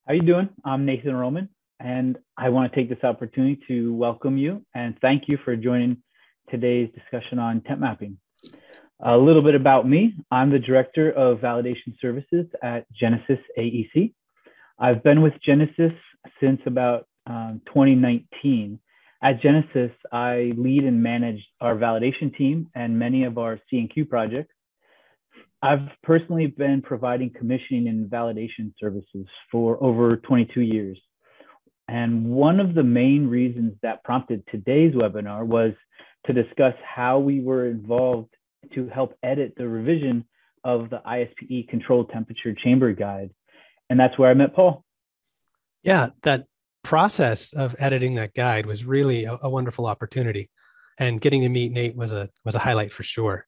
How you doing? I'm Nathan Roman, and I want to take this opportunity to welcome you and thank you for joining today's discussion on temp mapping. A little bit about me. I'm the Director of Validation Services at Genesis AEC. I've been with Genesis since about 2019. At Genesis, I lead and manage our validation team and many of our C&Q projects. I've personally been providing commissioning and validation services for over 22 years. And one of the main reasons that prompted today's webinar was to discuss how we were involved to help edit the revision of the ISPE controlled temperature chamber guide. And that's where I met Paul. Yeah, that process of editing that guide was really a wonderful opportunity. And getting to meet Nate was a highlight for sure.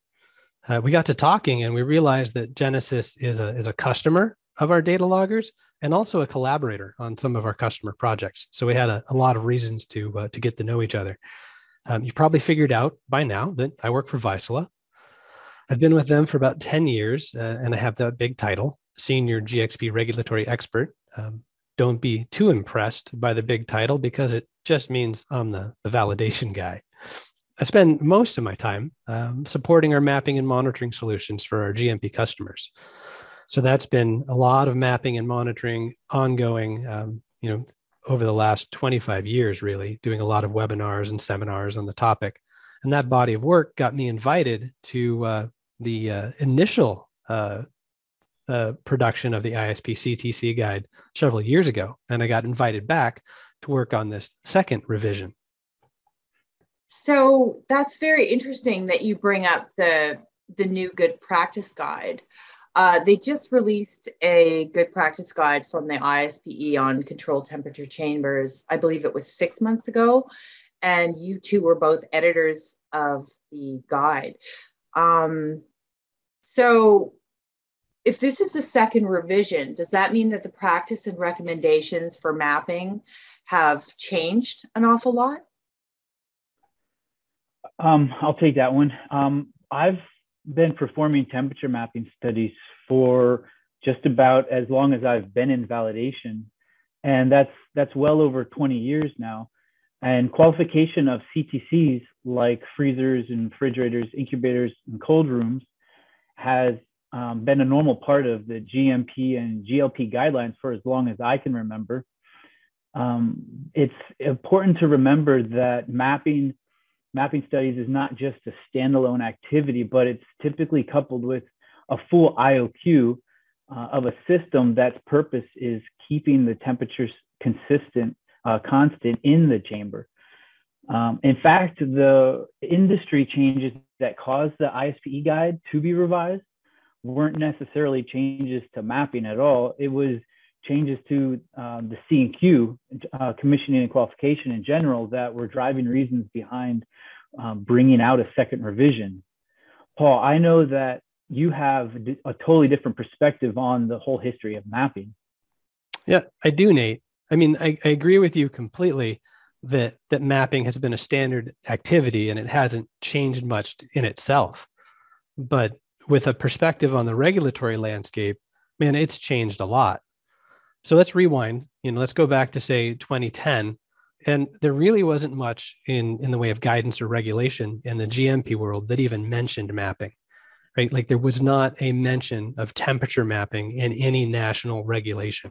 We got to talking and we realized that Genesis is a customer of our data loggers and also a collaborator on some of our customer projects. So we had a lot of reasons to get to know each other. You've probably figured out by now that I work for Vaisala. I've been with them for about 10 years and I have that big title, Senior GXP Regulatory Expert. Don't be too impressed by the big title because it just means I'm the validation guy. I spend most of my time supporting our mapping and monitoring solutions for our GMP customers. So that's been a lot of mapping and monitoring ongoing, over the last 25 years, really, doing a lot of webinars and seminars on the topic. And that body of work got me invited to the initial production of the ISP CTC guide several years ago. And I got invited back to work on this second revision. So that's very interesting that you bring up the new good practice guide. They just released a good practice guide from the ISPE on controlled temperature chambers. I believe it was 6 months ago, and you two were both editors of the guide. So if this is a second revision, does that mean that the practice and recommendations for mapping have changed an awful lot? I'll take that one. I've been performing temperature mapping studies for just about as long as I've been in validation, and that's well over 20 years now. And qualification of CTCs like freezers and refrigerators, incubators, and cold rooms has been a normal part of the GMP and GLP guidelines for as long as I can remember. It's important to remember that mapping studies is not just a standalone activity, but it's typically coupled with a full IOQ of a system that's purpose is keeping the temperatures constant in the chamber. In fact, the industry changes that caused the ISPE guide to be revised weren't necessarily changes to mapping at all. It was changes to the C&Q, commissioning and qualification in general, that were driving reasons behind bringing out a second revision. Paul, I know that you have a totally different perspective on the whole history of mapping. Yeah, I do, Nate. I mean, I agree with you completely that mapping has been a standard activity and it hasn't changed much in itself. But with a perspective on the regulatory landscape, man, it's changed a lot. So let's rewind, let's go back to say 2010. And there really wasn't much in the way of guidance or regulation in the GMP world that even mentioned mapping, right? Like there was not a mention of temperature mapping in any national regulation.